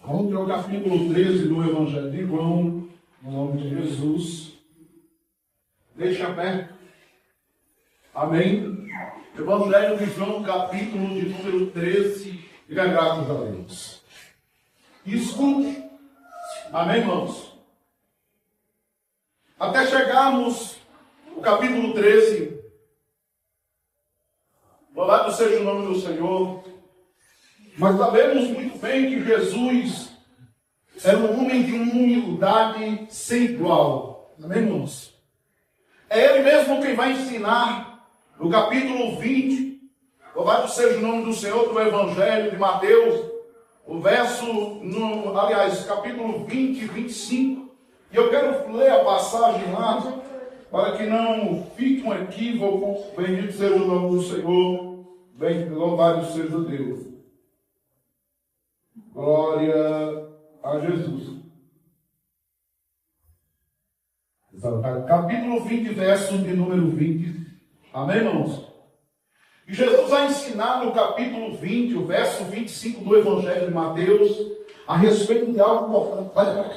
Contra o capítulo 13 do Evangelho de João, no nome de Jesus. Deixa aberto. Amém. Evangelho de João, capítulo de número 13. Diga graças a Deus. Escute. Amém, irmãos? Até chegarmos no capítulo 13. Louvado seja o nome do Senhor. Mas sabemos muito bem que Jesus era um homem de uma humildade sem igual. Amém, irmãos? É Ele mesmo quem vai ensinar no capítulo 20. Louvado seja o nome do Senhor, do Evangelho de Mateus. O verso, capítulo 20 e 25. E eu quero ler a passagem lá, para que não fique um equívoco. Bendito seja o nome do Senhor. Louvado seja Deus. Glória a Jesus. Capítulo 20, verso de número 20. Amém, irmãos? E Jesus vai ensinar no capítulo 20, o verso 25 do Evangelho de Mateus, a respeito de algo importante. Olha para cá.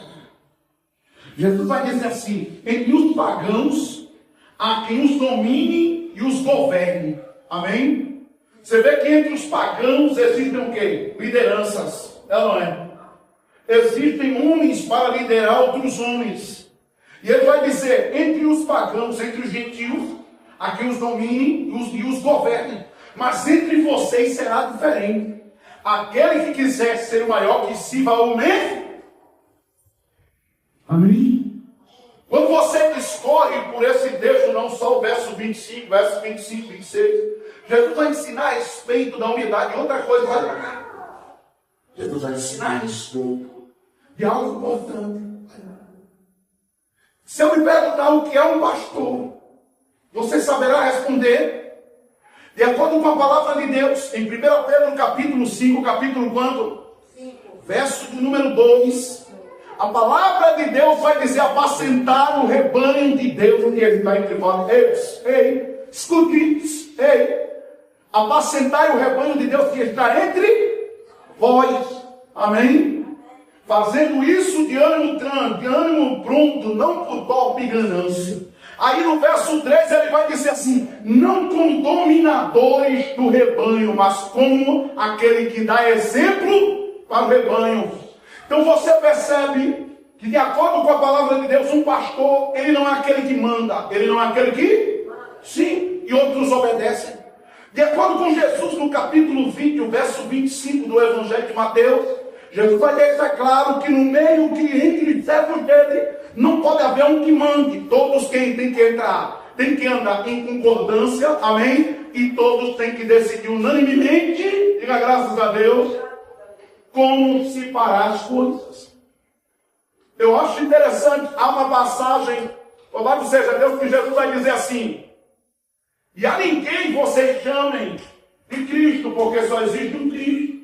Jesus vai dizer assim: entre os pagãos, há quem os domine e os governe. Amém? Você vê que entre os pagãos existem o quê? Lideranças. É ou não é? Existem homens para liderar outros homens. E ele vai dizer, entre os pagãos, entre os gentios, a quem os domine e os governe. Mas entre vocês será diferente. Aquele que quiser ser o maior, que sirva ao mesmo. Amém? Quando você discorre por esse texto, não só o verso 25, verso 25, 26, Jesus vai ensinar a respeito da humildade. Outra coisa, vai para cá. Jesus vai ensinar a respeito de algo importante. Se eu me perguntar o que é um pastor, você saberá responder de acordo com a palavra de Deus, em 1 Pedro capítulo 5, capítulo quanto? 5. Verso de número 2. A palavra de Deus vai dizer apacentar o rebanho de Deus, onde ele está entre vós. Ei, escute isso. Ei, apacentar o rebanho de Deus que está entre vós. Amém? Fazendo isso de ânimo pronto, não por golpe e ganância. Aí no verso 3 ele vai dizer assim: não como dominadores do rebanho, mas como aquele que dá exemplo para o rebanho. Então você percebe que, de acordo com a palavra de Deus, um pastor, ele não é aquele que manda, ele não é aquele que sim, e outros obedecem. De acordo com Jesus, no capítulo 20, o verso 25 do Evangelho de Mateus, Jesus vai deixar claro que no meio que entre os servos dele, não pode haver um que mande. Todos quem tem que entrar, tem que andar em concordância, amém? E todos têm que decidir unanimemente, diga graças a Deus, como separar as coisas. Eu acho interessante, há uma passagem, louvado seja Deus, que Jesus vai dizer assim: e a ninguém vocês chamem de Cristo, porque só existe um Cristo.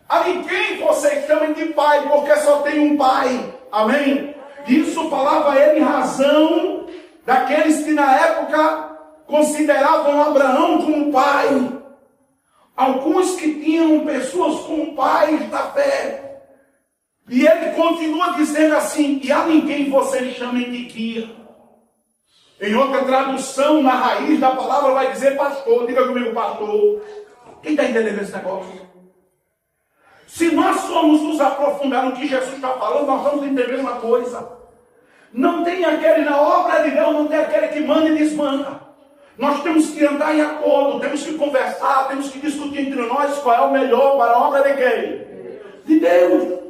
A ninguém vocês chamem de Pai, porque só tem um Pai. Amém? Isso falava ele em razão daqueles que na época consideravam Abraão como pai. Alguns que tinham pessoas como pais da fé. E ele continua dizendo assim: e a ninguém vocês chamem de guia. Em outra tradução, na raiz da palavra, vai dizer pastor. Diga comigo, pastor. Quem está entendendo esse negócio? Se nós formos nos aprofundar no que Jesus está falando, nós vamos entender uma coisa. Não tem aquele, na obra de Deus, não tem aquele que manda e desmanda. Nós temos que andar em acordo, temos que conversar, temos que discutir entre nós qual é o melhor para a obra de quem? De Deus.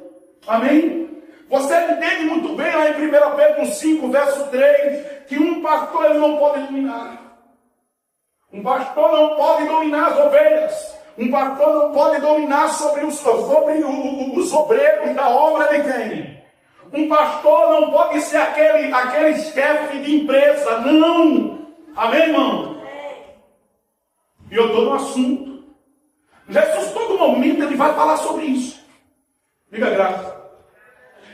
Amém? Você entende muito bem lá em 1 Pedro 5, verso 3, que um pastor ele não pode dominar. Um pastor não pode dominar as ovelhas. Um pastor não pode dominar sobre os obreiros da obra de quem? Um pastor não pode ser aquele chefe de empresa. Não. Amém, irmão? E eu estou no assunto. Jesus, todo momento, ele vai falar sobre isso. Diga graça.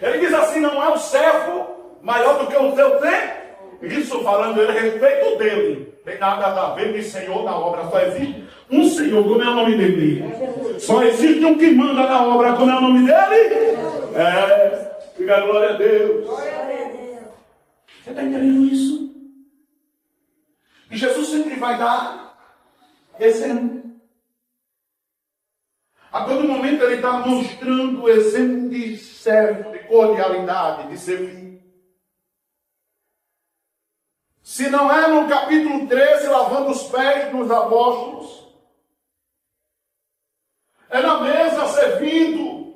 Ele diz assim: não é o servo maior do que o seu Isso falando a respeito dele. Tem nada a ver de Senhor na obra. Só existe um Senhor, como é o nome dele? Só existe um que manda na obra, como é o nome dele? Diga glória a Deus. Você está entendendo isso? E Jesus sempre vai dar exemplo. A todo momento ele está mostrando o exemplo de servo, de cordialidade, de servir. Se não é no capítulo 13, lavando os pés dos apóstolos, é na mesa servindo.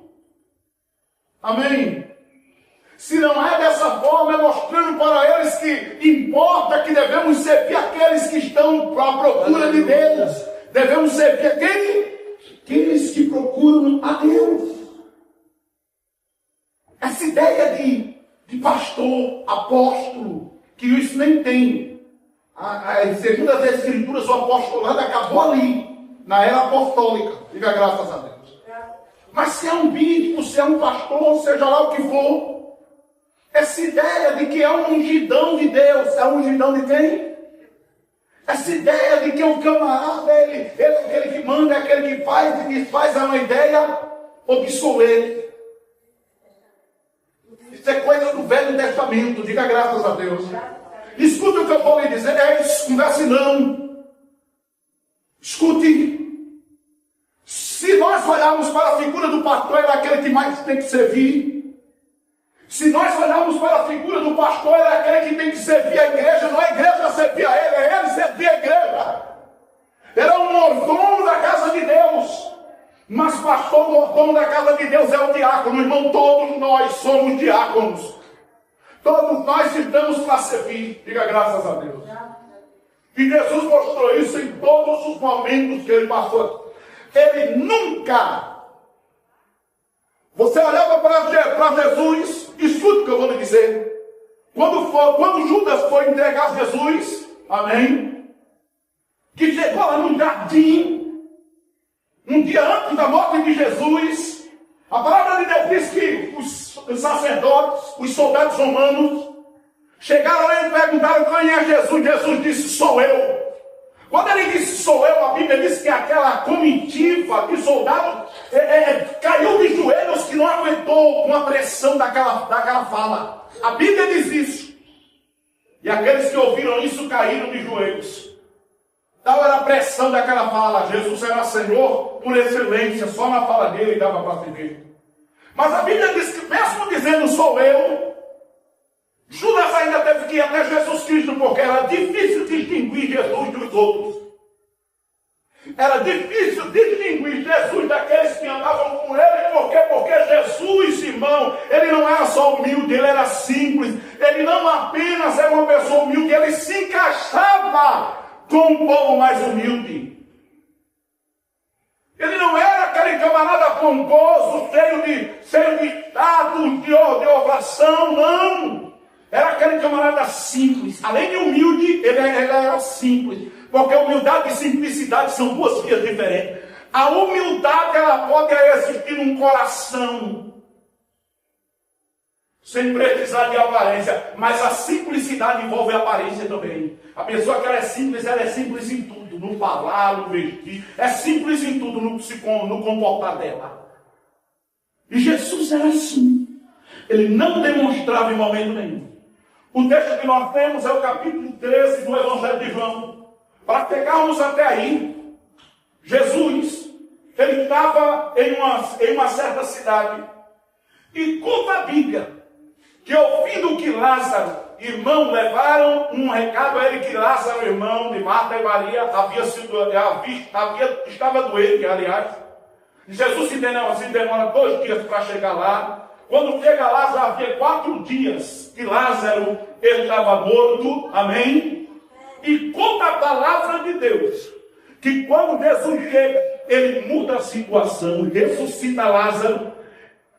Amém? Se não é dessa forma, é mostrando para eles que importa que devemos servir aqueles que estão à procura de Deus. Devemos servir aqueles que procuram a Deus. Essa ideia de pastor, apóstolo, que isso nem tem. Segundo as Escrituras, o apostolado acabou ali, na era apostólica. Diga graças a Deus. Mas se é um bispo, se é um pastor, seja lá o que for, essa ideia de que é um ungidão de Deus, é um ungidão de quem? Essa ideia de que é um camarada, ele é aquele que manda, é aquele que faz e desfaz, é uma ideia obsoleta. Isso é coisa do Velho Testamento, diga graças a Deus. Escute o que eu vou lhe dizer, converse não. Escute. Se nós olharmos para a figura do pastor, ele é aquele que mais tem que servir. Se nós olharmos para a figura do pastor, ele é aquele que tem que servir a igreja, não é a igreja servir a ele, é ele servir a igreja. Ele é um mordomo da casa de Deus. Mas pastor, mordomo da casa de Deus é o diácono. Irmão, todos nós somos diáconos. Todos nós estamos para servir. Diga graças a Deus. E Jesus mostrou isso em todos os momentos que ele passou. Ele nunca... Você olhava para Jesus, escute o que eu vou lhe dizer. Quando Judas foi entregar Jesus, amém? Que chegou lá no jardim, um dia antes da morte de Jesus, a palavra de Deus diz que os sacerdotes, os soldados romanos, chegaram lá e perguntaram quem é Jesus. Jesus disse, sou eu. Quando ele disse sou eu, a Bíblia diz que aquela comitiva de soldados caiu de joelhos, que não aguentou com a pressão daquela fala. A Bíblia diz isso. E aqueles que ouviram isso caíram de joelhos. Tal era a pressão daquela fala. Jesus era Senhor por excelência, só na fala dele dava para se ver. Mas a Bíblia diz que mesmo dizendo sou eu, Judas ainda teve que ir até Jesus Cristo, porque era difícil distinguir Jesus dos outros. Era difícil distinguir Jesus daqueles que andavam com ele. Por quê? Porque Jesus, irmão, ele não era só humilde, ele era simples. Ele não apenas era uma pessoa humilde, ele se encaixava com um povo mais humilde. Ele não era aquele camarada pomposo, cheio de status, de oração, não. Era aquele camarada simples. Além de humilde, ele era simples. Porque humildade e simplicidade são duas vias diferentes. A humildade, ela pode existir num coração, sem precisar de aparência. Mas a simplicidade envolve a aparência também. A pessoa que ela é simples em tudo. No falar, no vestir. É simples em tudo, no comportar dela. E Jesus era assim. Ele não demonstrava em momento nenhum. O texto que nós temos é o capítulo 13 do Evangelho de João. Para pegarmos até aí, Jesus, ele estava em uma certa cidade. E conta a Bíblia que, ouvindo que Lázaro, irmão, levaram um recado a ele que Lázaro, irmão de Marta e Maria, estava doente, aliás. Jesus se demora 2 dias para chegar lá. Quando chega lá, já havia 4 dias que Lázaro estava morto, amém? E conta a palavra de Deus, que quando Jesus chega, ele muda a situação, ressuscita Lázaro.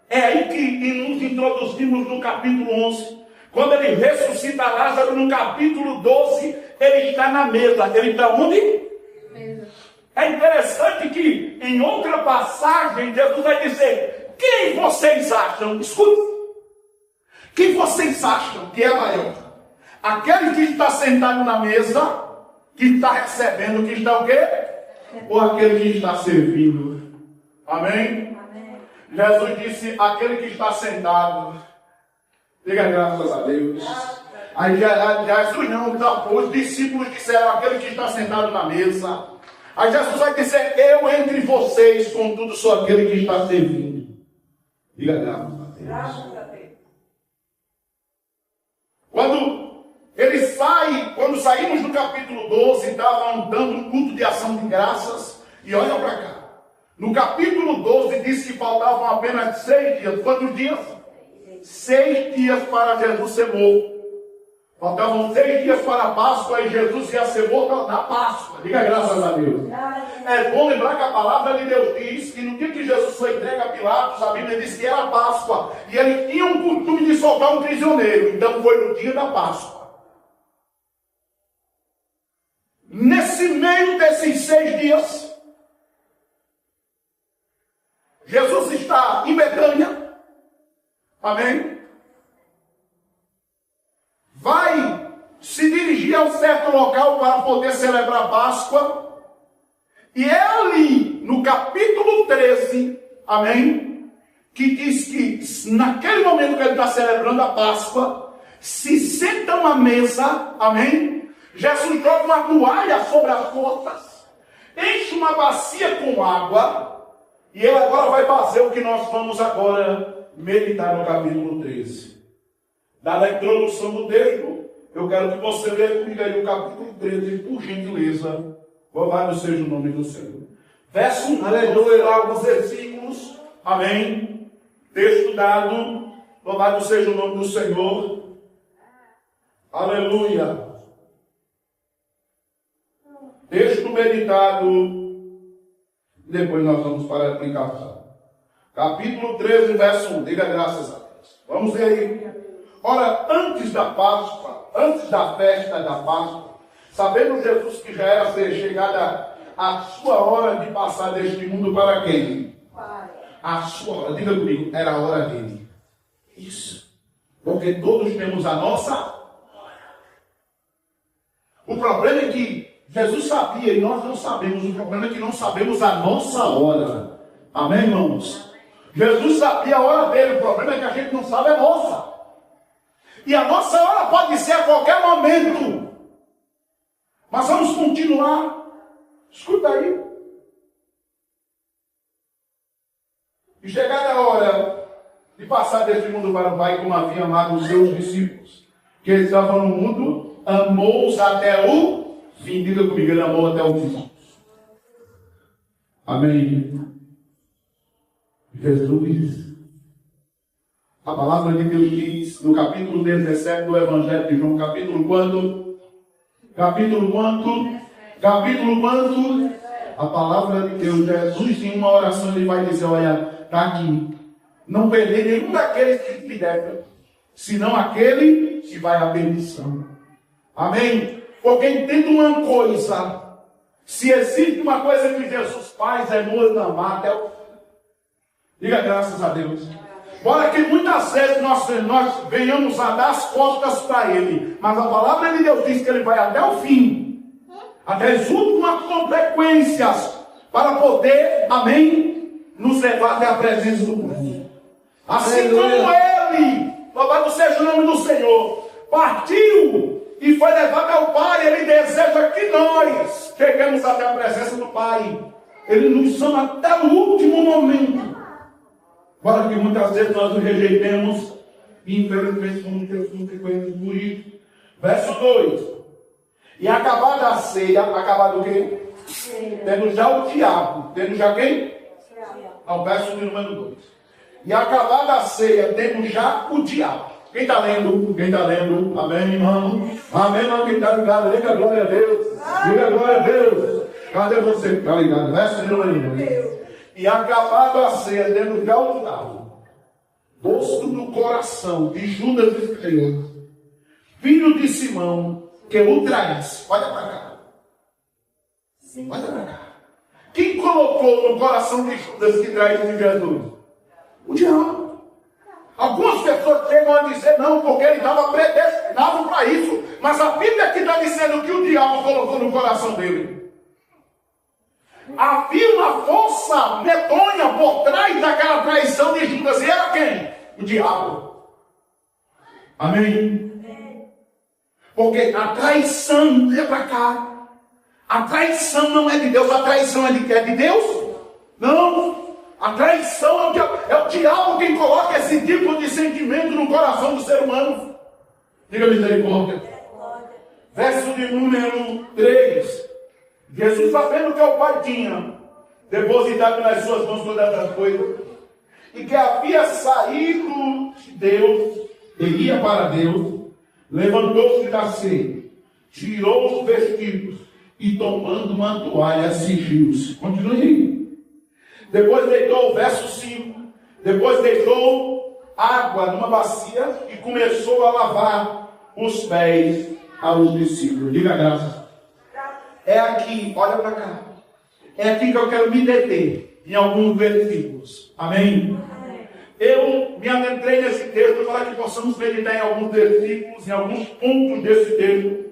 É aí que nos introduzimos no capítulo 11. Quando ele ressuscita Lázaro, no capítulo 12, ele está na mesa. Ele está onde? Mesa. É interessante que, em outra passagem, Jesus vai dizer: quem vocês acham? Escuta. Quem vocês acham que é maior? Aquele que está sentado na mesa, que está recebendo, que está o quê? Ou aquele que está servindo? Amém? Amém. Jesus disse, aquele que está sentado. Diga graças a Deus. Aí Jesus não, os discípulos disseram, aquele que está sentado na mesa. Aí Jesus vai dizer, eu entre vocês, contudo, sou aquele que está servindo. Diga graças a Deus. Graças a Deus. Quando saímos do capítulo 12, estavam dando um culto de ação de graças, e olha para cá. No capítulo 12 diz que faltavam apenas 6 dias. Quantos dias? 6 dias para Jesus ser morto. Faltavam 6 dias para a Páscoa e Jesus ia ser morto na Páscoa. Diga graças a Deus. É bom lembrar que a palavra de Deus diz que no dia que Jesus foi entregue a Pilatos, a Bíblia diz que era Páscoa. E ele tinha um costume de soltar um prisioneiro. Então foi no dia da Páscoa. Nesse meio desses 6 dias, Jesus está em Betânia. Amém? Vai se dirigir a um certo local para poder celebrar a Páscoa. E é ali, no capítulo 13, amém? Que diz que naquele momento que ele está celebrando a Páscoa, se sentam à mesa, amém? Jesus joga uma toalha sobre as costas, enche uma bacia com água, e ele agora vai fazer o que nós vamos agora meditar no capítulo 13. Dada a introdução do texto, eu quero que você leia comigo aí o capítulo 13, por gentileza. Louvado seja o nome do Senhor. Verso 1, aleluia, alguns versículos, amém. Texto dado, louvado seja o nome do Senhor. Aleluia. Texto meditado, depois nós vamos para a aplicação. Capítulo 13, verso 1, diga graças a Deus. Vamos ver aí. Ora, antes da Páscoa, antes da festa da Páscoa, sabendo Jesus que já era chegada a sua hora de passar deste mundo para quem? A sua hora, diga comigo, era a hora dele. Isso. Porque todos temos a nossa hora. O problema é que Jesus sabia e nós não sabemos. O problema é que não sabemos a nossa hora. Amém, irmãos? Jesus sabia a hora dele. O problema é que a gente não sabe a nossa. E a nossa hora pode ser a qualquer momento. Mas vamos continuar. Escuta aí. E chegada a hora de passar deste mundo para o Pai, como havia amado os seus discípulos, que eles estavam no mundo, amou-os até o fim. Diga comigo, ele amou até o fim. Amém. Jesus. A palavra de Deus diz no capítulo 17 do Evangelho de João, capítulo quanto? Capítulo quanto? Capítulo quanto? A palavra de Deus, Jesus em uma oração ele vai dizer, olha, está aqui. Não perder nenhum daqueles que te devem, senão aquele que vai à bendição. Amém? Porque entenda uma coisa, se existe uma coisa que Jesus faz é nos amar até o fim. Diga graças a Deus. Bora que muitas vezes nós venhamos a dar as costas para Ele. Mas a palavra de Deus diz que Ele vai até o fim. Até as últimas consequências. Para poder, amém, nos levar até a presença do Pai. Assim como Ele, louvado seja o nome do Senhor, partiu e foi levado ao Pai, Ele deseja que nós cheguemos até a presença do Pai. Ele nos ama até o último momento. Agora que muitas vezes nós o rejeitemos, e infelizmente vamos ter consequências por isso. Verso 2. E acabada a ceia, acabado o quê? Tendo já o diabo. Tendo já quem? Ao verso de número 2. E acabada a ceia, tendo já o diabo. Quem está lendo? Quem está lendo? Amém, irmão? Amém, irmão? Quem está ligado? Diga glória a Deus. Diga glória a Deus. Cadê você que está ligado? Verso de número 2. E acabado a ceia, tendo já o diabo, posto no coração de Judas Iscariotes, filho de Simão, que o traz. Olha para cá. Olha para cá. Quem colocou no coração de Judas que traz de Jesus? O diabo. Algumas pessoas chegam a dizer não, porque ele estava predestinado para isso. Mas a Bíblia aqui está dizendo que o diabo colocou no coração dele. Havia uma força medonha por trás daquela traição de Judas. E era quem? O diabo. Amém? Porque a traição é para cá. A traição não é de Deus. A traição é de quem? É de Deus? Não. A traição é o diabo quem coloca esse tipo de sentimento no coração do ser humano. Diga misericórdia. Verso de número 3. Jesus, sabendo que o Pai tinha depositado nas suas mãos todas essas coisas, e que havia saído de Deus, e ia para Deus, levantou-se da ceia, tirou os vestidos, e tomando uma toalha, cingiu-se. Continue aí. Depois deitou, o verso 5, depois deitou água numa bacia e começou a lavar os pés aos discípulos. Diga graças. É aqui, olha para cá. É aqui que eu quero me deter, em alguns versículos. Amém? Eu me adentrei nesse texto para que possamos meditar em alguns versículos, em alguns pontos desse texto.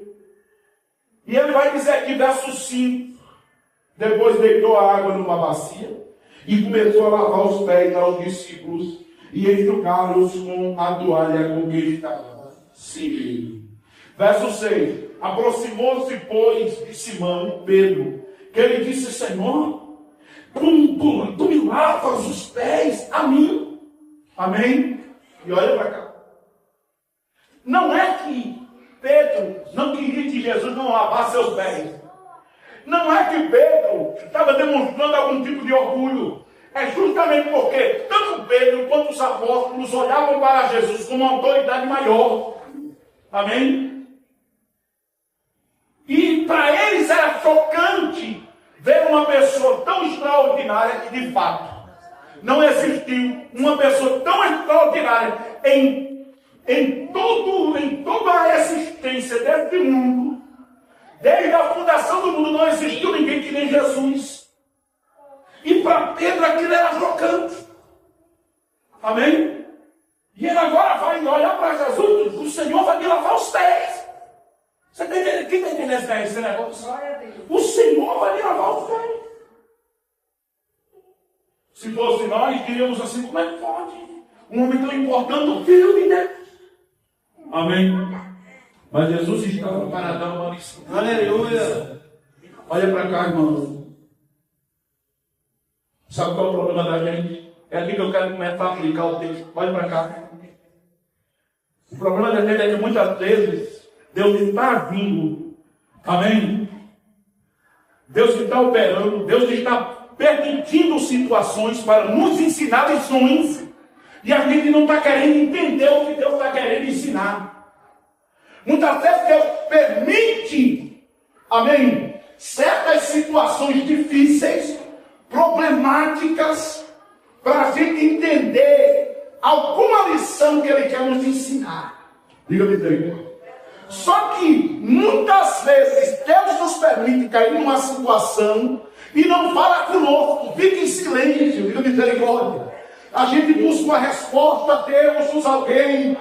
E ele vai dizer aqui, verso 5, depois deitou a água numa bacia e começou a lavar os pés aos discípulos e enxugá-los com a toalha com que estava cingido. Verso 6. Aproximou-se, pois, de Simão, Pedro, que ele disse: Senhor, tu me lavas os pés a mim? Amém? E olha para cá. Não é que Pedro não queria que Jesus não lavasse seus pés. Não é que Pedro estava demonstrando algum tipo de orgulho. É justamente porque tanto Pedro quanto os apóstolos olhavam para Jesus como uma autoridade maior. Amém? E para eles era chocante ver uma pessoa tão extraordinária que de fato não existiu uma pessoa tão extraordinária em toda a existência deste mundo. Desde a fundação do mundo não existiu ninguém que nem Jesus. E para Pedro aquilo era chocante. Amém? E ele agora vai olhar para Jesus, o Senhor vai me lavar os pés. Você está entendendo? Quem está entendendo esse negócio? O Senhor vai me lavar os pés. Se fosse nós, diríamos assim: como é que pode? Um homem tão importante, o filho de Deus. Amém? Mas Jesus estava para dar uma lição. Aleluia! Olha para cá, irmão. Sabe qual é o problema da gente? É aqui que eu quero começar a aplicar o texto. Olha para cá. O problema da gente é que muitas vezes Deus está vindo. Amém? Deus está operando. Deus está permitindo situações para nos ensinar lições. E a gente não está querendo entender o que Deus está querendo ensinar. Muitas vezes Deus permite, amém, certas situações difíceis, problemáticas, para a gente entender alguma lição que Ele quer nos ensinar. Diga-me bem. Só que muitas vezes Deus nos permite cair numa situação e não fala conosco, fica em silêncio. Diga-me misericórdia. A gente busca uma resposta, Deus usa alguém,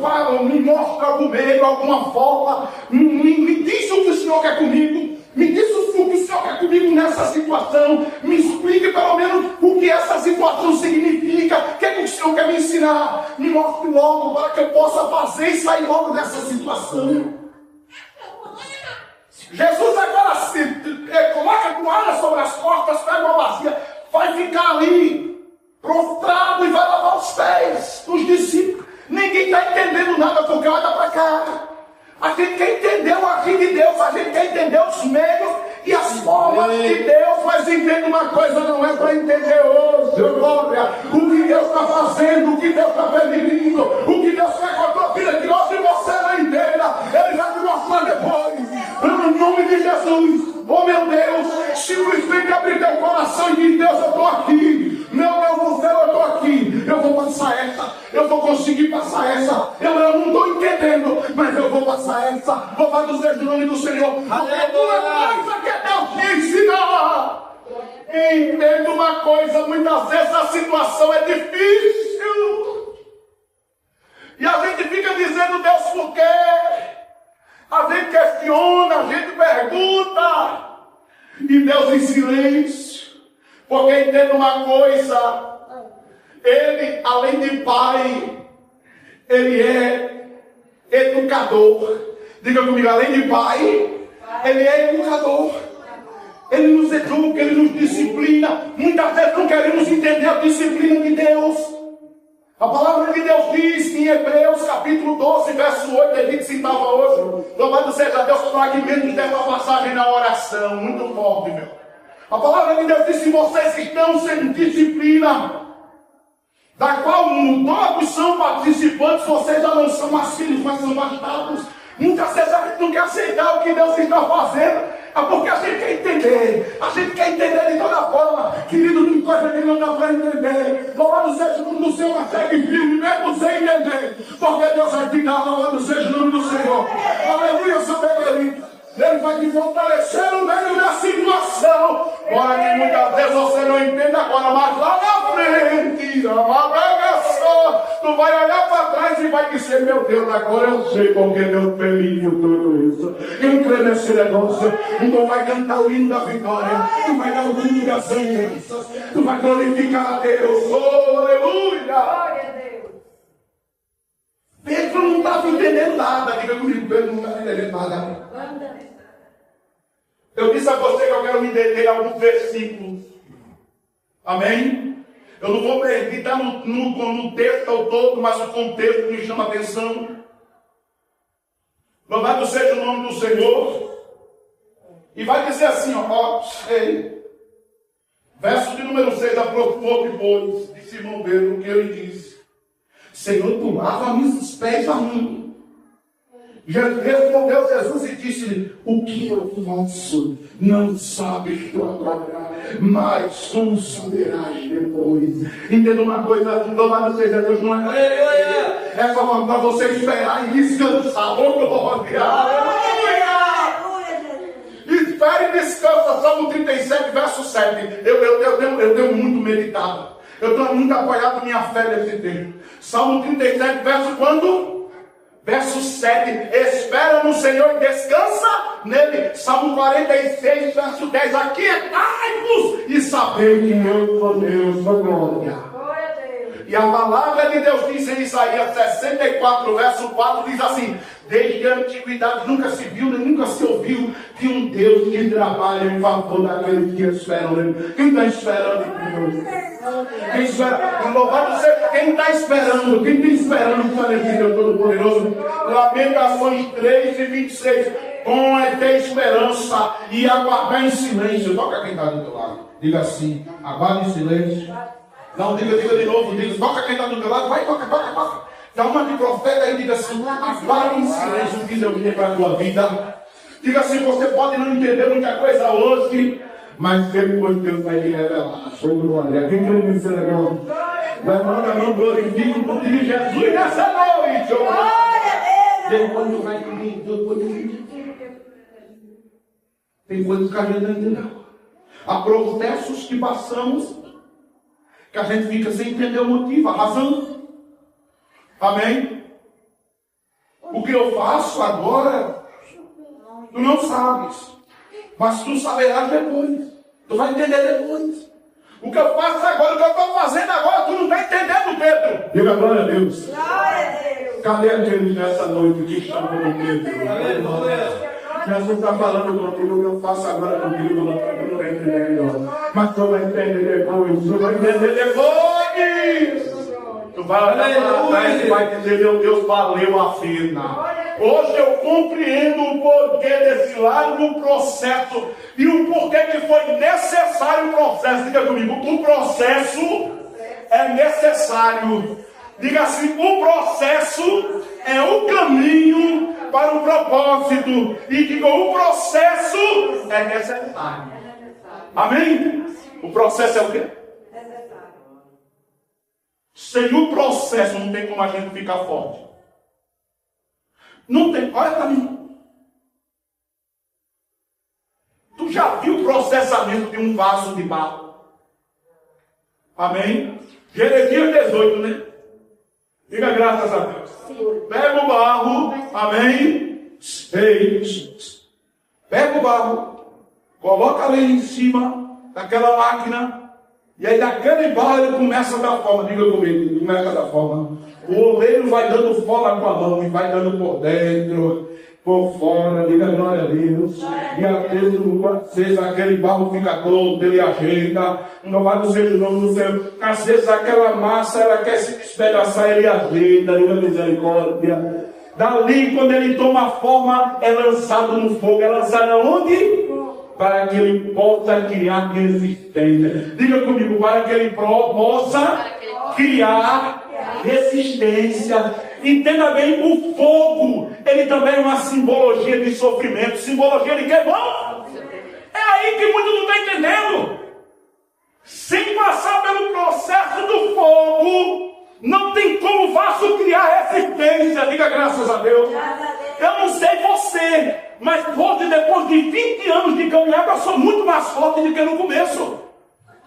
fala, me mostra algum meio, alguma forma, me diz o que o Senhor quer comigo, me diz o que o Senhor quer comigo nessa situação, me explique pelo menos o que essa situação significa, o que o Senhor quer me ensinar, me mostre logo para que eu possa fazer e sair logo dessa situação. Jesus agora coloca a toalha sobre as costas, pega uma bacia, vai ficar ali prostrado e vai lavar os pés dos discípulos. Ninguém está entendendo nada, porque olha para cá. A gente quer entender o agir de Deus, a gente quer entender os meios e as formas de Deus, mas entende uma coisa, não é para entender hoje, glória, o que Deus está fazendo, o que Deus está permitindo, o que Deus quer com a tua vida, que hoje você não entenda, Ele vai te mostrar depois. No nome de Jesus, oh meu Deus, simplesmente abrir teu coração e diz: Deus, eu estou aqui. Meu Deus do céu, eu estou aqui. Eu vou passar essa. Eu vou conseguir passar essa. Eu não estou entendendo, mas eu vou passar essa. Vou fazer o nome do Senhor. Porque uma coisa que Deus te ensina. Entenda uma coisa: muitas vezes a situação é difícil. E a gente fica dizendo, Deus, por quê? A gente questiona, a gente pergunta. E Deus em silêncio. Porque entenda uma coisa. Ele, além de pai, ele é educador. Diga comigo, além de pai, ele é educador. Ele nos educa, ele nos disciplina. Muitas vezes não queremos entender a disciplina de Deus. A palavra de Deus diz em Hebreus capítulo 12, verso 8, a gente citava hoje. Louvado seja Deus, fragmentos dessa passagem na oração. Muito forte, meu. A palavra de Deus diz: se vocês estão sem disciplina, da qual todos são participantes, vocês já não são mais filhos, mas são bastardos. Muitas vezes a gente não quer aceitar o que Deus está fazendo. É porque a gente quer entender. A gente quer entender de toda forma. Querido, não coisa que não dá para entender. Louvado seja o nome do Senhor, mas segue firme mesmo sem entender. Porque Deus vai te dar, louvado seja o nome do Senhor. Aleluia, seu querido. Ele vai te fortalecer no meio da situação. Ora que muitas vezes você não entende agora, mas lá na frente, tu vai olhar para trás e vai dizer: meu Deus, agora eu sei porque Deus permitiu tudo isso. Eu creio nesse negócio. Tu vai cantar o hino da vitória. Tu vai dar o hino das graças. Tu vai glorificar a Deus. Oh, aleluia. Glória a Deus. Pedro não estava entendendo nada. Diga comigo, Pedro não estava entendendo nada. Eu disse a você que eu quero me deter a alguns versículos. Amém? Eu não vou meditar no texto todo, mas o contexto me chama a atenção. Louvado seja o nome do Senhor. E vai dizer assim, ó, verso de número 6, aprofundou depois de Simão Pedro, o que ele disse: Senhor, tu lava-me os pés a mim. Respondeu Jesus e disse-lhe: o que eu faço não sabes tu agora, mas tu saberás depois. Entenda uma coisa, louvado seja Deus, não é só para você esperar e descansar. Oh, glória! Espere e descansa. Salmo 37, verso 7. Eu tenho muito meditado. Eu tenho muito apoiado minha fé nesse texto. Salmo 37, verso quando? Verso 7, espera no Senhor e descansa nele. Salmo 46, verso 10, aquietai-vos e sabei que eu sou Deus, sou glória. E a palavra de Deus diz em Isaías 64, verso 4, diz assim: desde a antiguidade nunca se viu, nem nunca se ouviu de um Deus que trabalha em favor daqueles que esperam nele. Quem está esperando em Deus? Quem espera? Louvado seja quem está esperando. Quem está esperando para esse Deus Todo-Poderoso? Lamentações 3 e 26. Com é ter esperança e aguardar em silêncio. Toca quem está do teu lado. Diga assim: aguarde em silêncio. Não, diga de novo. Diga, toca quem está do teu lado. Vai, toca. Dá uma de profeta e diga assim: aguarde em silêncio o que Deus tem para a tua vida. Diga assim: você pode não entender muita coisa hoje, mas depois Deus vai lhe revelar. Sou glória. Quem crê nesse negócio? Levanta a mão, glorifica o nome de Jesus nessa noite. Depois tu vai comigo. Tem coisas que a gente não entendeu. Há processos que passamos que a gente fica sem entender o motivo, a razão. Amém? O que eu faço agora, tu não sabes, mas tu saberás depois. Tu vai entender depois. O que eu faço agora, o que eu estou fazendo agora, tu não está entendendo, Pedro. Diga glória a Deus. Glória a Deus. Cadê aqueles nessa noite que estão com Pedro? Aleluia. Jesus está falando contigo, o que eu faço agora contigo, tu não está entendendo. Mas tu vai entender depois. Tu vai entender depois. Tu vai olhar para trás e vai dizer: meu Deus, valeu a pena. Hoje eu compreendo o porquê desse largo processo e o porquê que foi necessário o processo. Diga comigo: o processo é necessário. Diga assim: o processo é o caminho para o propósito. E diga: o processo é necessário. Amém? O processo é o quê? Sem o processo não tem como a gente ficar forte. Não tem. Olha para mim. Tu já viu o processamento de um vaso de barro? Amém? Jeremias 18, né? Diga graças a Deus. Pega o barro, amém? Pega o barro, coloca ali em cima daquela máquina, e aí daquele barro ele começa a dar forma. Diga comigo, ele começa a dar forma. O oleiro vai dando forma com a mão e vai dando por dentro, por fora, diga glória a Deus. E às vezes aquele barro fica todo, ele ajeita, louvado seja o nome do Senhor. Às vezes aquela massa, ela quer se despedaçar, ele ajeita, diga misericórdia. Dali, quando ele toma forma, é lançado no fogo. É lançado aonde? Para que ele possa criar resistência. Diga comigo, para que ele possa criar resistência. Entenda bem, o fogo, ele também é uma simbologia de sofrimento. Simbologia de quê, irmão? É aí que muitos não estão entendendo. Sem passar pelo processo do fogo, não tem como o vaso criar resistência. Diga graças a Deus. Eu não sei você, mas hoje, depois de 20 anos de caminhada, eu sou muito mais forte do que no começo.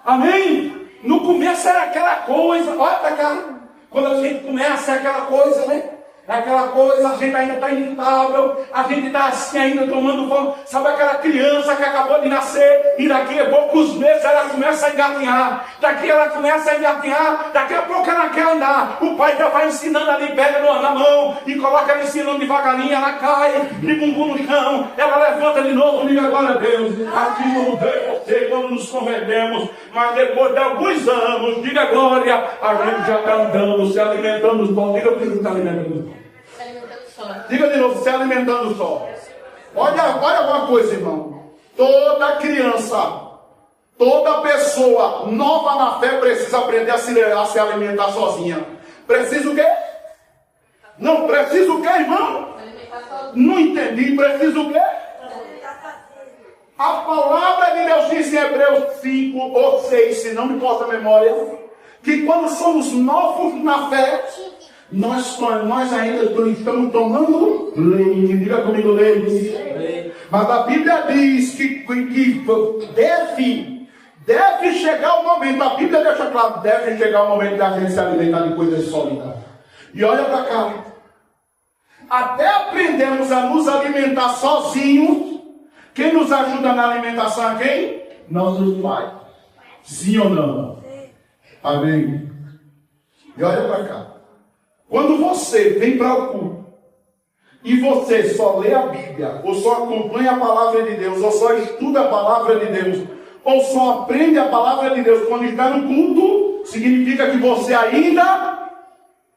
Amém? No começo era aquela coisa, olha pra cá. Quando a gente começa, é aquela coisa, né? É aquela coisa, a gente ainda está instável, a gente está assim ainda tomando fome. Sabe aquela criança que acabou de nascer e daqui a poucos meses ela começa a engatinhar. Daqui ela começa a engatinhar, daqui a pouco ela quer andar. O pai já vai ensinando ali, pega na mão e coloca ela ensinando devagarinho, ela cai de bumbum no chão, ela levanta de novo, diga glória a Deus. Aqui não veio você quando nos convertemos, mas depois de alguns anos, diga glória, a gente já está andando, se alimentando só. Diga que está alimentando. Diga de novo, se alimentando só. Olha uma coisa, irmão. Toda criança, toda pessoa nova na fé precisa aprender a se alimentar sozinha. Precisa o quê? Não, precisa o quê, irmão? Não entendi. Precisa o quê? A palavra de Deus diz em Hebreus 5 ou 6, se não me falta a memória, que quando somos novos na fé, nós ainda estamos tomando leite. Diga comigo, leite. Mas a Bíblia diz que deve chegar o momento, a Bíblia deixa claro, deve chegar o momento da gente se alimentar de coisas sólidas. E olha para cá. Até aprendemos a nos alimentar sozinhos. Quem nos ajuda na alimentação é quem? Nossos pais. Sim ou não? Amém. E olha para cá. Quando você vem para o culto e você só lê a Bíblia, ou só acompanha a palavra de Deus, ou só estuda a palavra de Deus, ou só aprende a palavra de Deus quando está no culto, significa que você ainda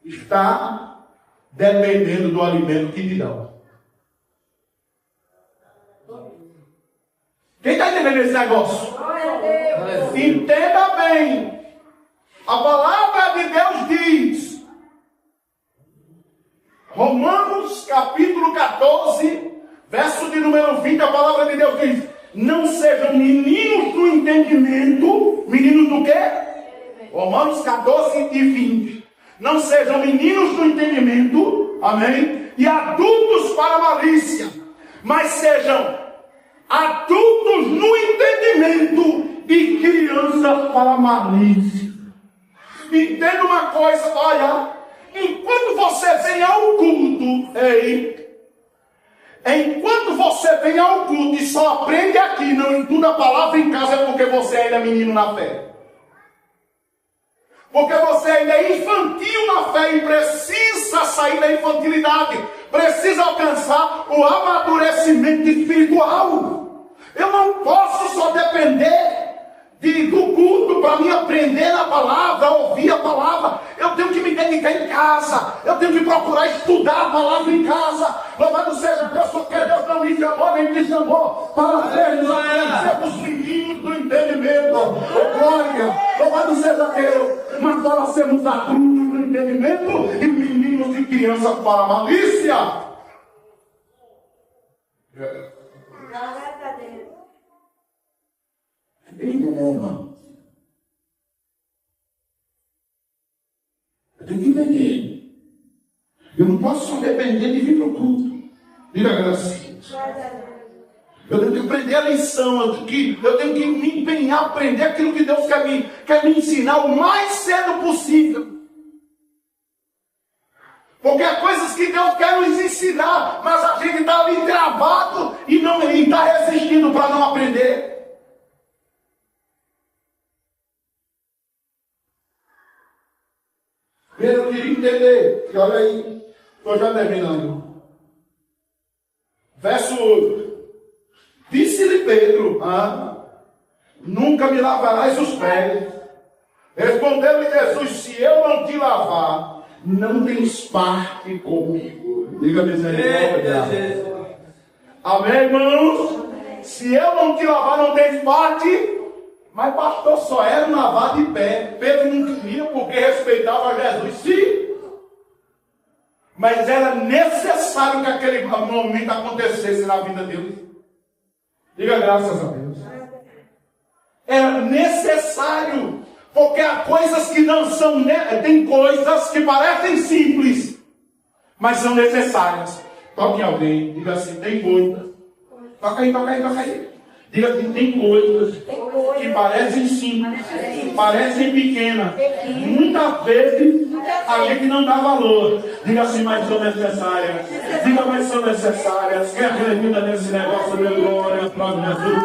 está dependendo do alimento que te dão. Quem está entendendo esse negócio? Entenda bem. A palavra de Deus diz, Romanos capítulo 14, verso de número 20, a palavra de Deus diz: não sejam meninos do entendimento. Meninos do quê? Romanos 14 e 20. Não sejam meninos do entendimento, amém? E adultos para a malícia, mas sejam adultos no entendimento e crianças para a malícia. Entenda uma coisa, olha. Enquanto você vem ao culto, enquanto você vem ao culto e só aprende aqui, não estuda a palavra em casa, é porque você ainda é menino na fé. Porque você ainda é infantil na fé e precisa sair da infantilidade. Precisa alcançar o amadurecimento espiritual. Eu não posso só depender do culto para me aprender a palavra, ouvir a palavra. Eu tenho que me dedicar em casa. Eu tenho que procurar estudar a palavra em casa. Louvado seja Deus, porque Deus não me chamou, nem me chamou para sermos meninos do entendimento. Oh, glória! Louvado seja Deus, mas para sermos adultos do entendimento e meninos e crianças para a malícia. Irmão, eu tenho que entender. Eu não posso só depender de vir para o culto. Diga graças. Eu tenho que aprender a lição. Eu tenho que me empenhar a aprender aquilo que Deus quer me ensinar o mais cedo possível. Porque há coisas que Deus quer nos ensinar, mas a gente está ali travado e está resistindo para não aprender. Pedro queria entender, e olha aí, estou já terminando. Verso 8. Disse-lhe Pedro, nunca me lavarás os pés. Respondeu-lhe Jesus, se eu não te lavar, não tens parte comigo. Diga misericórdia. Amém, irmãos? Se eu não te lavar, não tens parte. Mas pastor, só era um lavar de pé. Pedro não queria porque respeitava Jesus. Sim. Mas era necessário que aquele momento acontecesse na vida deles. Diga graças a Deus. Era necessário. Porque há coisas que não são... Tem coisas que parecem simples, mas são necessárias. Toque em alguém. Diga assim, tem coisas. Toca aí, toca aí, toca aí. Diga assim, tem coisas que parecem simples, parecem pequenas. Muitas vezes a gente não dá valor. Diga assim, mas são necessárias. Diga, mas são necessárias. Quem acredita nesse negócio de glória para Jesus?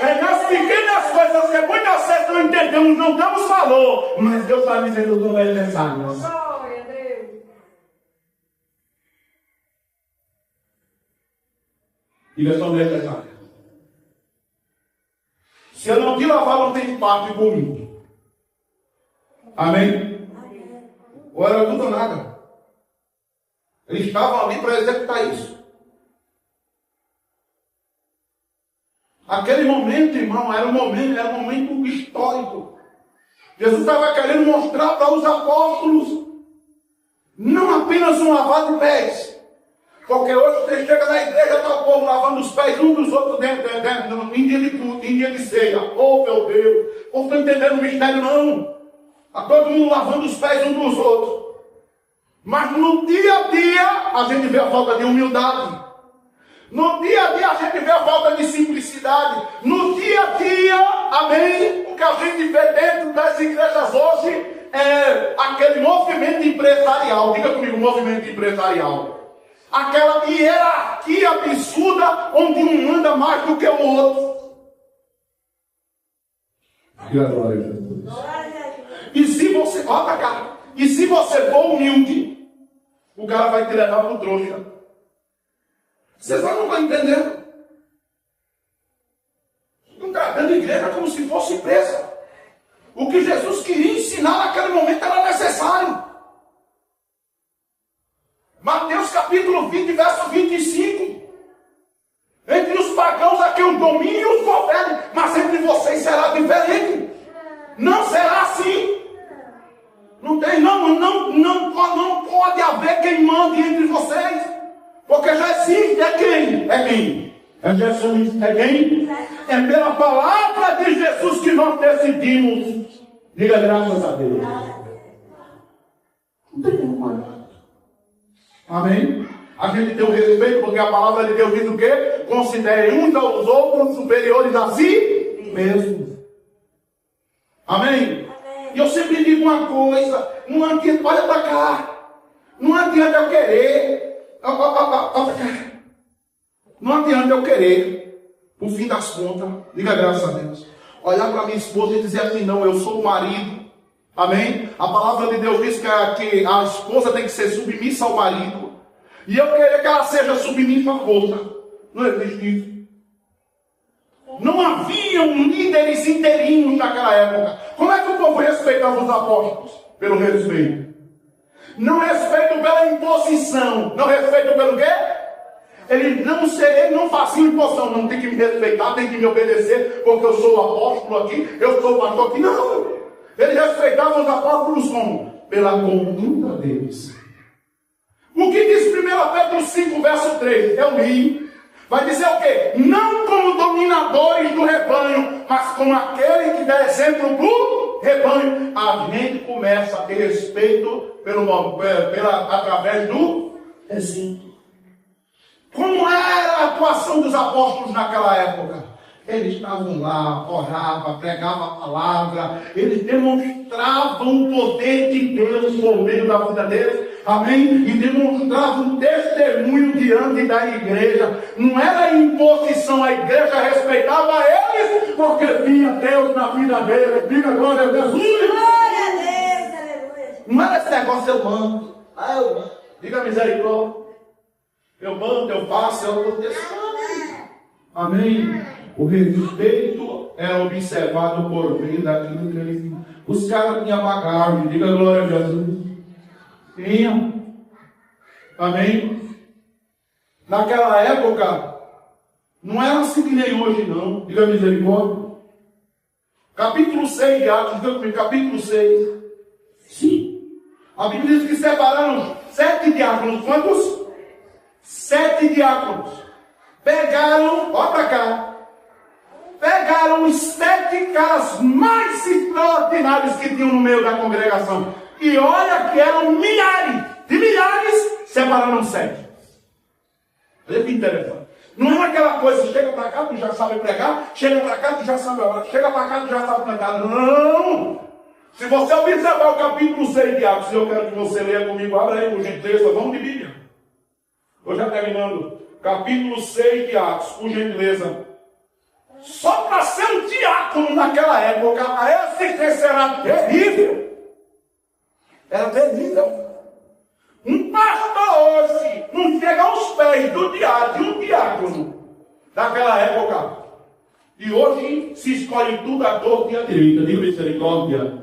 É nas pequenas coisas que muitas vezes não entendemos, não damos valor. Mas Deus está dizendo que são necessárias. Glória a Deus. Diga, são necessárias. Se eu não te lavar, não tem parte comigo. Amém? Ou era tudo ou nada. Eles estavam ali para executar isso. Aquele momento, irmão, era um momento histórico. Jesus estava querendo mostrar para os apóstolos não apenas um lavar de pés. Porque hoje você chega na igreja, está o povo lavando os pés uns dos outros em dia de culto, em dia de ceia. Oh, meu Deus, não estou entendendo o mistério, não. Está todo mundo lavando os pés uns dos outros. Mas no dia a dia, a gente vê a falta de humildade. No dia a dia, a gente vê a falta de simplicidade. No dia a dia, amém, o que a gente vê dentro das igrejas hoje é aquele movimento empresarial. Diga comigo, movimento empresarial. Aquela hierarquia absurda onde um manda mais do que o outro. Glória a Deus. E se você, olha cá, e se você for humilde, o cara vai te levar para o trouxa. Vocês não estão entendendo? Estão tratando a igreja como se fosse presa. O que Jesus queria ensinar naquele momento era necessário. Mateus capítulo 20, verso 25. Entre os pagãos aqui o domínio e os governos, mas entre vocês será diferente. Não será assim. Não pode haver quem mande entre vocês. Porque já existe, é quem? É quem? É Jesus. É quem? É pela palavra de Jesus que nós decidimos. Diga graças a Deus. Não tem como mais. Amém? A gente tem um respeito porque a palavra de Deus diz o quê? Considerem uns aos outros superiores a si mesmos. Amém? E eu sempre digo uma coisa, não adianta, olha para cá, não adianta eu querer, não adianta eu querer, por fim das contas, diga graças a Deus, olhar para minha esposa e dizer assim, não, eu sou o marido, amém? A palavra de Deus diz que a esposa tem que ser submissa ao marido, e eu querer que ela seja submissa à força, não existe isso. Não haviam líderes interinos naquela época. Como é que o povo respeitava os apóstolos? Pelo respeito. Não respeito pela imposição. Não respeito pelo quê? Ele não fazia imposição. Não tem que me respeitar, tem que me obedecer, porque eu sou o apóstolo aqui, eu sou o pastor aqui. Não. Ele respeitava os apóstolos como? Pela conduta deles. O que diz 1 Pedro 5, verso 3? Eu li. Vai dizer o quê? Não como dominadores do rebanho, mas como aquele que dá exemplo do rebanho. A gente começa a ter respeito através do exemplo. Como era a atuação dos apóstolos naquela época? Eles estavam lá, oravam, pregavam a palavra, eles demonstravam o poder de Deus por meio da vida deles. Amém? E demonstrava um testemunho diante da igreja. Não era imposição, a igreja respeitava eles, porque tinha Deus na vida deles. Diga glória a Deus. Glória a Deus, aleluia. Não era esse negócio, eu mando. Eu mando. Diga misericórdia. Eu mando, eu faço, eu aconteço. Amém? O respeito era observado por meio daquilo que eles... Os caras tinham bagagem. Diga glória a Jesus. Tinha. Amém? Naquela época, não era assim que nem hoje, não. Diga misericórdia. Capítulo 6 de Atos, diga comigo, capítulo 6. Sim. A Bíblia diz que separaram 7 diáconos. Quantos? 7 diáconos. Pegaram, olha para cá. Pegaram os 7 caras mais extraordinários que tinham no meio da congregação. E olha que eram milhares, de milhares, separaram 7. Olha que interessante. Não é aquela coisa, chega para cá, tu já sabe pregar, chega para cá, tu já sabe orar, chega para cá, tu já sabe cantar. Não! Se você observar o capítulo 6 de Atos, eu quero que você leia comigo, abra aí por gentileza, vamos de Bíblia. Estou já terminando. Capítulo 6 de Atos, por gentileza. Só para ser um diácono naquela época, a existência era terrível. Era terrível. Um pastor hoje não chega aos pés de um diácono daquela época. E hoje se escolhe tudo à torta e à direita. Diga misericórdia.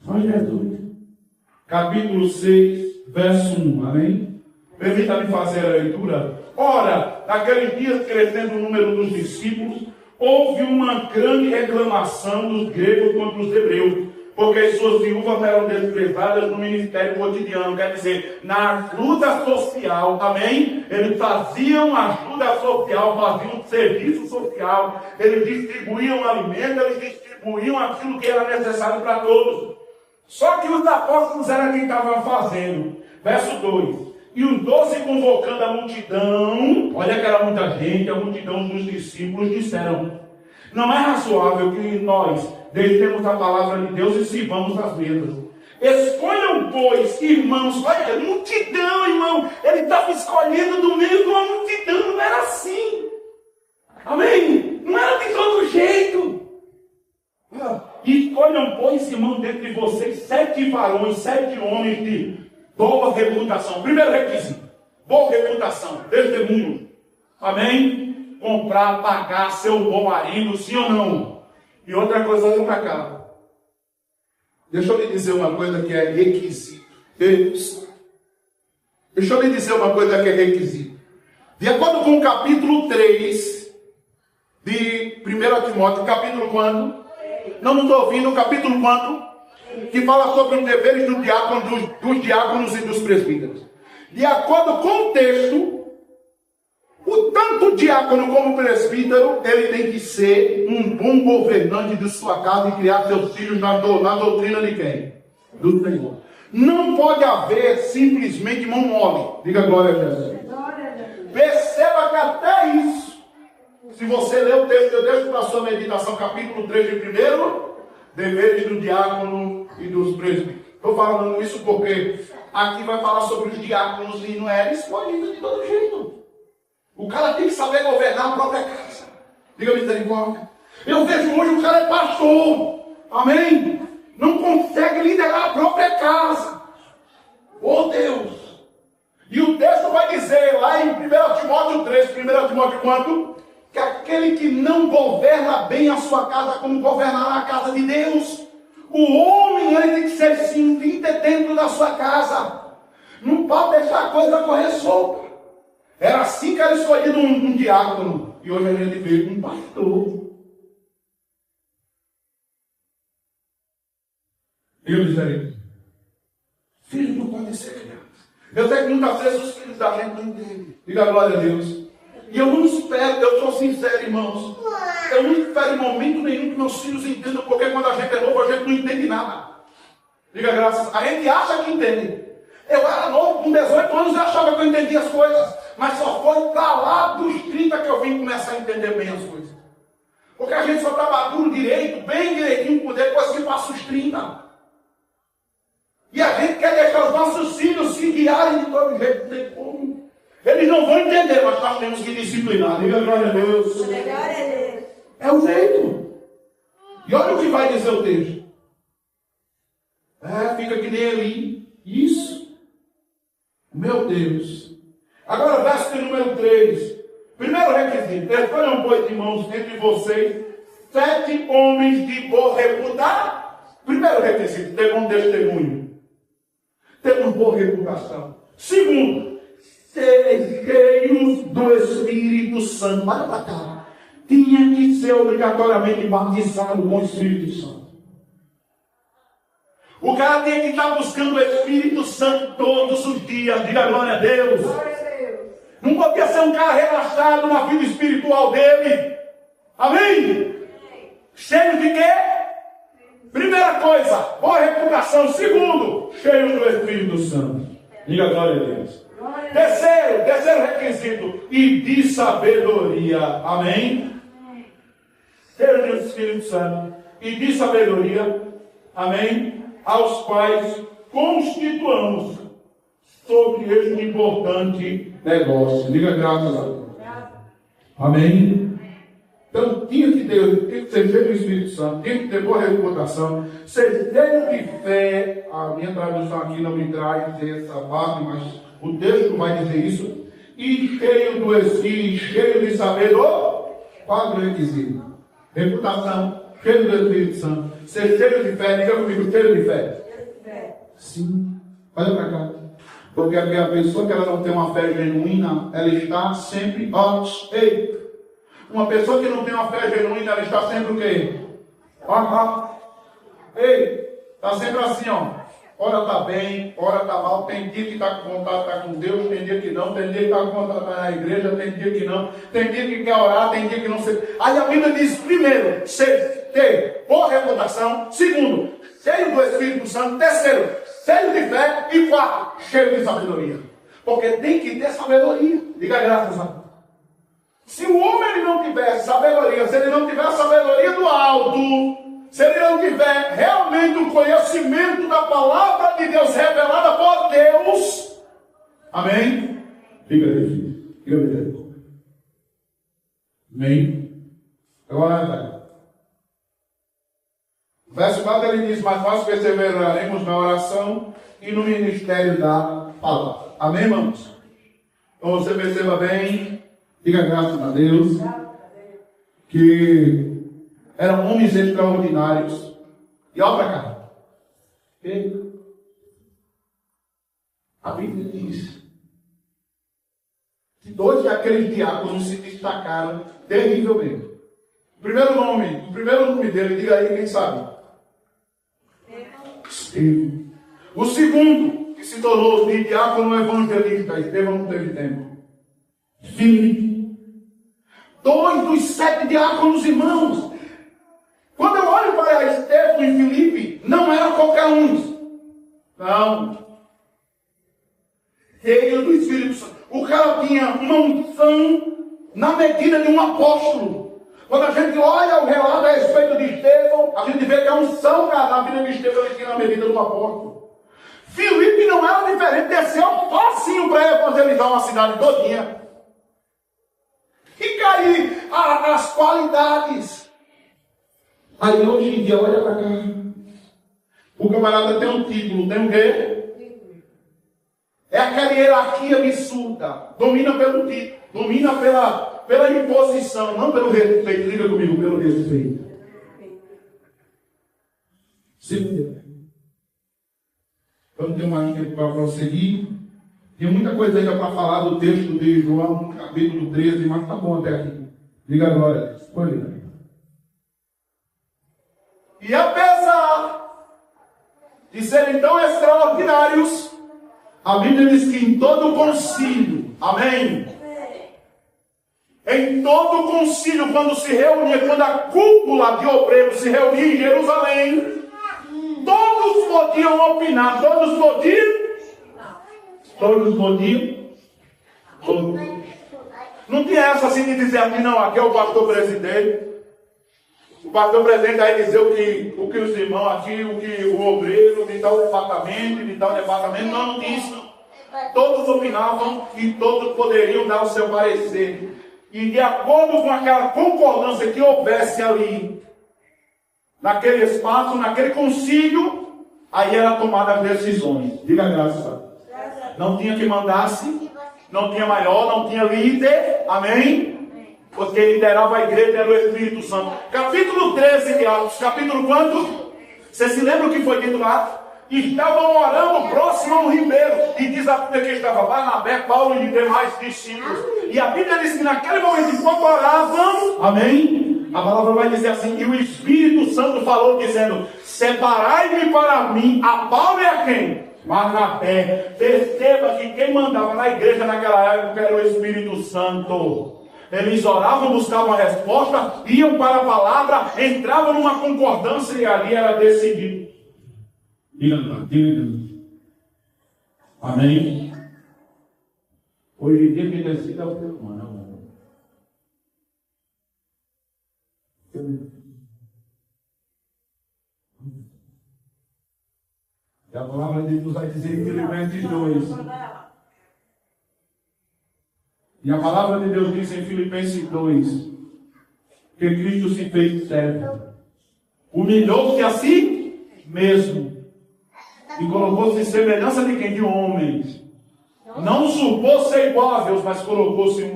Só Jesus. Capítulo 6, verso 1. Amém? Permita-me fazer a leitura. Ora, naqueles dias, crescendo o número dos discípulos, houve uma grande reclamação dos gregos contra os hebreus, porque as suas viúvas eram desprezadas no ministério cotidiano, quer dizer, na ajuda social, amém? Eles faziam ajuda social, faziam serviço social, eles distribuíam alimento, eles distribuíam aquilo que era necessário para todos. Só que os apóstolos eram quem estavam fazendo. Verso 2. E os 12 convocando a multidão, olha que era muita gente, a multidão dos discípulos disseram: não é razoável que nós deixemos a palavra de Deus e sirvamos as mesas. Escolham, pois, irmãos, olha, multidão, irmão, ele estava escolhendo do meio de uma multidão, não era assim. Amém? Não era de todo jeito. Escolham, pois, irmão, dentre vocês 7 varões, 7 homens de boa reputação. Primeiro requisito: boa reputação, testemunho. Amém? Comprar, pagar, ser um bom marido, sim ou não? E outra coisa, olha para cá. Deixa eu lhe dizer uma coisa que é requisito. Deixa eu lhe dizer uma coisa que é requisito. De acordo com o capítulo 3 de 1 Timóteo, capítulo quanto? Não estou ouvindo, o capítulo quanto? Que fala sobre os deveres do diácono, dos diáconos e dos presbíteros. De acordo com o texto, tanto o diácono como o presbítero, ele tem que ser um bom governante de sua casa e criar seus filhos na doutrina de quem? Do Senhor. Não pode haver simplesmente mão mole. Diga glória a Jesus. Perceba que até isso, se você ler o texto, eu deixo para a sua meditação, capítulo 3 de 1, deveres do diácono e dos presbíteros. Estou falando isso porque aqui vai falar sobre os diáconos e não era escolhido de todo jeito. O cara tem que saber governar a própria casa. Diga misericórdia. Eu vejo hoje o cara é pastor. Amém? Não consegue liderar a própria casa. Oh Deus. E o texto vai dizer lá em 1 Timóteo 3, 1 Timóteo quanto? Que aquele que não governa bem a sua casa, como governará a casa de Deus. O homem, ele tem que ser sim líder dentro da sua casa. Não pode deixar a coisa correr solta. Era assim que era escolhido um diácono. E hoje a gente vê um pastor. Eu dizer, filho não pode ser criado. Eu sei que muitas vezes os filhos da gente não entendem. Diga glória a Deus. E eu não espero, eu sou sincero, irmãos. Eu não espero em momento nenhum que meus filhos entendam, porque quando a gente é novo, a gente não entende nada. Diga graças. A gente acha que entende. Eu era novo, com 18 anos, eu achava que eu entendia as coisas. Mas só foi para lá dos 30 que eu vim começar a entender bem as coisas. Porque a gente só está maduro direito, bem direitinho, depois que passa os 30. E a gente quer deixar os nossos filhos se guiarem de todo jeito, não tem como. Eles não vão entender, mas nós temos que disciplinar. Diga glória a Deus. Glória a Deus. É o jeito. E olha o que vai dizer o texto. Fica que nem ali. Isso. Meu Deus. Agora, verso número 3. Primeiro requisito. Escolham, pois, irmãos, entre vocês 7 homens de boa reputação. Primeiro requisito, ter um testemunho. Ter uma boa reputação. Segundo, ser cheios do Espírito Santo. Para pra cá. Tinha que ser obrigatoriamente batizado com o Espírito Santo. O cara tinha que estar buscando o Espírito Santo todos os dias. Diga glória a Deus. Não podia ser um cara relaxado na vida espiritual dele. Amém? Cheio de quê? Primeira coisa, boa reputação. Segundo, cheio do Espírito Santo. Diga glória a Deus. Terceiro requisito, e de sabedoria. Amém? Cheio do Espírito Santo e de sabedoria. Amém? Aos quais constituamos sobre este importante negócio. Diga graças a Deus. Amém? Então tinha que ser cheio do Espírito Santo, tinha que ter boa reputação, ser cheio de fé. A minha tradução aqui não me traz essa parte, mas o texto vai dizer isso. E cheio do Espírito, cheio de sabedoria. Quatro requisitos: reputação, cheio do Espírito Santo, ser cheio de fé. Diga comigo, cheio de fé. Sim. Olha para cá. Porque a pessoa que ela não tem uma fé genuína, ela está sempre ei. Uma pessoa que não tem uma fé genuína, ela está sempre o quê? Ei, está sempre assim, ó. Ora está bem, ora está mal. Tem dia que está com vontade de estar com Deus, tem dia que não. Tem dia que está com vontade de estar na igreja, tem dia que não. Tem dia que quer orar, tem dia que não sei. Aí a Bíblia diz, primeiro, ter boa reputação. Segundo, cheio do Espírito Santo. Terceiro, cheio de fé. E quarto, cheio de sabedoria. Porque tem que ter sabedoria. Diga graças a Deus. Se o homem ele não tiver sabedoria, se ele não tiver a sabedoria do alto, se ele não tiver realmente o conhecimento da palavra de Deus revelada por Deus, amém? Fica aí, filho. Fica aí. Amém? Agora, o verso 4 ele diz, mas nós perseveraremos na oração e no ministério da palavra. Amém, irmãos? Então você perceba bem, diga graças a Deus, que eram homens extraordinários. E olha para cá. A Bíblia diz que 2 daqueles diáconos se destacaram terrivelmente. O primeiro nome dele, diga aí quem sabe. Estevão. O segundo, que se tornou de diácono evangelista, Estevão não teve tempo. Filipe. 2 dos 7 diáconos, irmãos. Quando eu olho para Estevão e Filipe, não era qualquer um. Não. Cheio do Espírito Santo. O cara tinha uma unção na medida de um apóstolo. Quando a gente olha o relato a respeito de Estevão, a gente vê que a unção na vida de Estevão ele tinha na medida de um apóstolo. Filipe não era diferente, desceu facinho para evangelizar uma cidade todinha. Fica aí as qualidades. Aí hoje em dia, olha para cá. O camarada tem um título, tem um quê? É aquela hierarquia absurda. Domina pelo título, domina pela imposição, não pelo respeito. Liga comigo, pelo respeito. Sim. Vamos ter uma linha para prosseguir. Tem muita coisa ainda para falar do texto de João, capítulo 13, mas tá bom até aqui. Diga agora, a Deus. Pode ligar. E apesar de serem tão extraordinários, a Bíblia diz que em todo o concílio, amém? Em todo o concílio, quando se reunia, quando a cúpula de obreiros se reunia em Jerusalém, todos podiam opinar, todos podiam. Não tinha essa assim de dizer aqui, não, aqui é o pastor presidente. O pastor presente aí dizer o que os irmãos aqui, o que o obreiro de tal departamento, não tinha isso. Todos opinavam e todos poderiam dar o seu parecer. E de acordo com aquela concordância que houvesse ali, naquele espaço, naquele concílio, aí era tomada as decisões. Diga graças a Deus. Não tinha que mandasse, não tinha maior, não tinha líder, amém? Porque liderava a igreja era o Espírito Santo. Capítulo 13 de Atos, capítulo quanto? Você se lembra o que foi dito lá? Estavam orando próximo a um ribeiro. E diz a Bíblia que estava Barnabé, Paulo e demais discípulos. E a Bíblia diz que naquele momento, enquanto oravam, amém? A palavra vai dizer assim, e o Espírito Santo falou dizendo, separai-me para mim a Paulo e a quem? Barnabé. Perceba que quem mandava na igreja naquela época era o Espírito Santo. Eles oravam, buscavam a resposta, iam para a palavra, entravam numa concordância e ali era decidido. Diga. Amém? Hoje em dia quem decide é o ser humano. E a palavra de Deus vai dizer em Filipenses 2. E a palavra de Deus diz em Filipenses 2 que Cristo se fez servo. Humilhou-se a si mesmo. E colocou-se em semelhança de quem? De homens. Não supôs ser igual a Deus, mas colocou-se em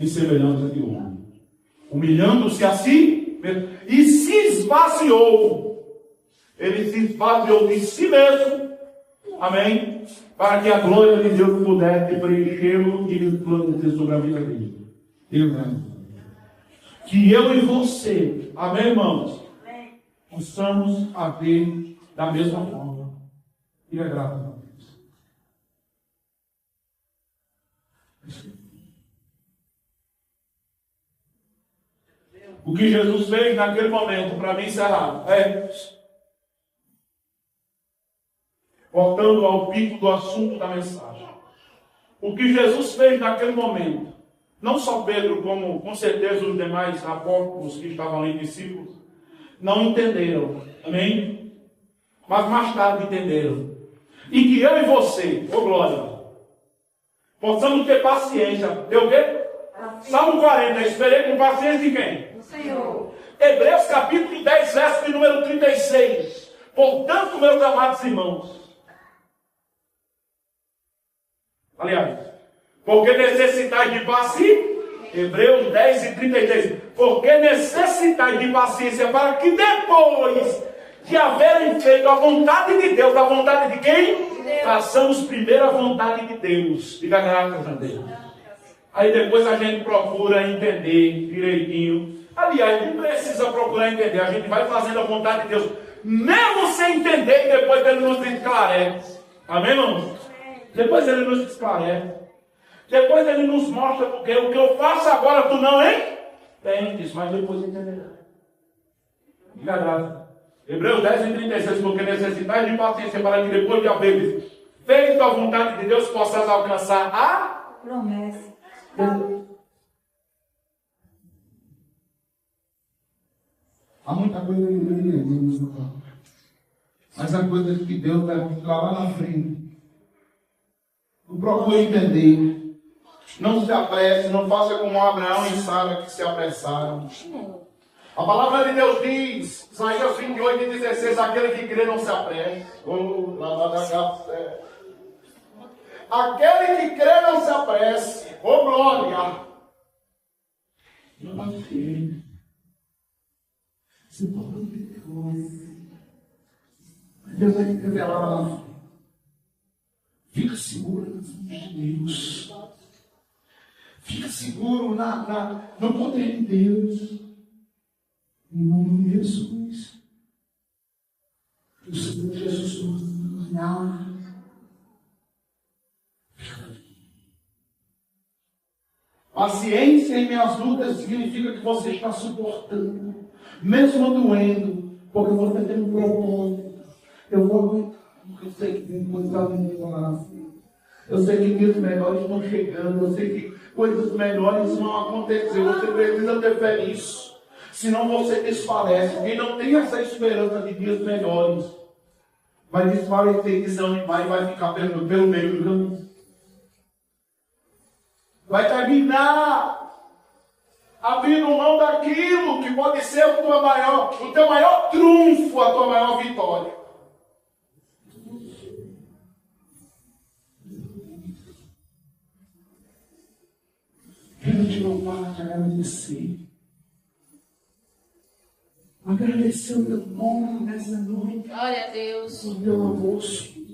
semelhança de homem. Humilhando-se a si mesmo. E se esvaziou. Ele se esvaziou de si mesmo. Amém? Para que a glória de Deus pudesse preenchê-lo e resplandecer sobre a vida dele. Que eu e você, amém, irmãos? Possamos haver da mesma forma. E é grato a Deus. O que Jesus fez naquele momento, para mim encerrar, voltando ao pico do assunto da mensagem. O que Jesus fez naquele momento, não só Pedro, como com certeza os demais apóstolos que estavam ali, discípulos, não entenderam, amém? Mas mais tarde entenderam. E que eu e você, glória, possamos ter paciência. Deu o quê? Salmo 40, esperei com paciência de quem? O Senhor. Hebreus capítulo 10, verso de número 36. Portanto, meus amados irmãos, aliás, porque necessitais de paciência, Hebreus 10 e 33, porque necessitais de paciência para que depois de haverem feito a vontade de Deus, a vontade de quem? Façamos primeiro a vontade de Deus. Diga graças a Deus. Aí depois a gente procura entender direitinho. Aliás, não precisa procurar entender, a gente vai fazendo a vontade de Deus, mesmo sem entender, e depois ele nos esclarece. Amém, irmãos? Depois ele nos esclarece. Depois ele nos mostra, porque o que eu faço agora tu não entendes, mas depois entenderá. Diga graça. Hebreus 10 e 36, porque necessitais de paciência para que depois de haver feito a vontade de Deus, possas alcançar a promessa. Há muita coisa que não entendemos no campo. Mas há coisas que Deus vai mostrar lá na frente. Não procure entender. Não se apresse, não faça como Abraão e Sara que se apressaram. A palavra de Deus diz, Isaías 28 e 16, aquele que crê não se apresse. Aquele que crê não se apresse. Glória. Você pode ver Deus. Deus vai te revelar lá na frente. Fica seguro nas mãos de Deus. Fica seguro no poder de Deus. Em nome de Jesus. O Senhor Jesus nos olhar. Paciência em minhas lutas significa que você está suportando, mesmo doendo, porque você tem um propósito. Eu vou aguentar, porque eu sei que tem coisa linda lá na frente. Eu sei que dias melhores estão chegando. Eu sei que coisas melhores vão acontecer. Você precisa ter fé nisso. Senão você desfalece. Quem não tem essa esperança de dias melhores vai desfalecer, desanimar e vai ficar pelo meio do caminho. Vai terminar abrindo mão daquilo que pode ser o teu maior trunfo, a tua maior vitória. A gente não para de agradecer. Agradecer o teu nome nessa noite. Glória a Deus. O teu almoço.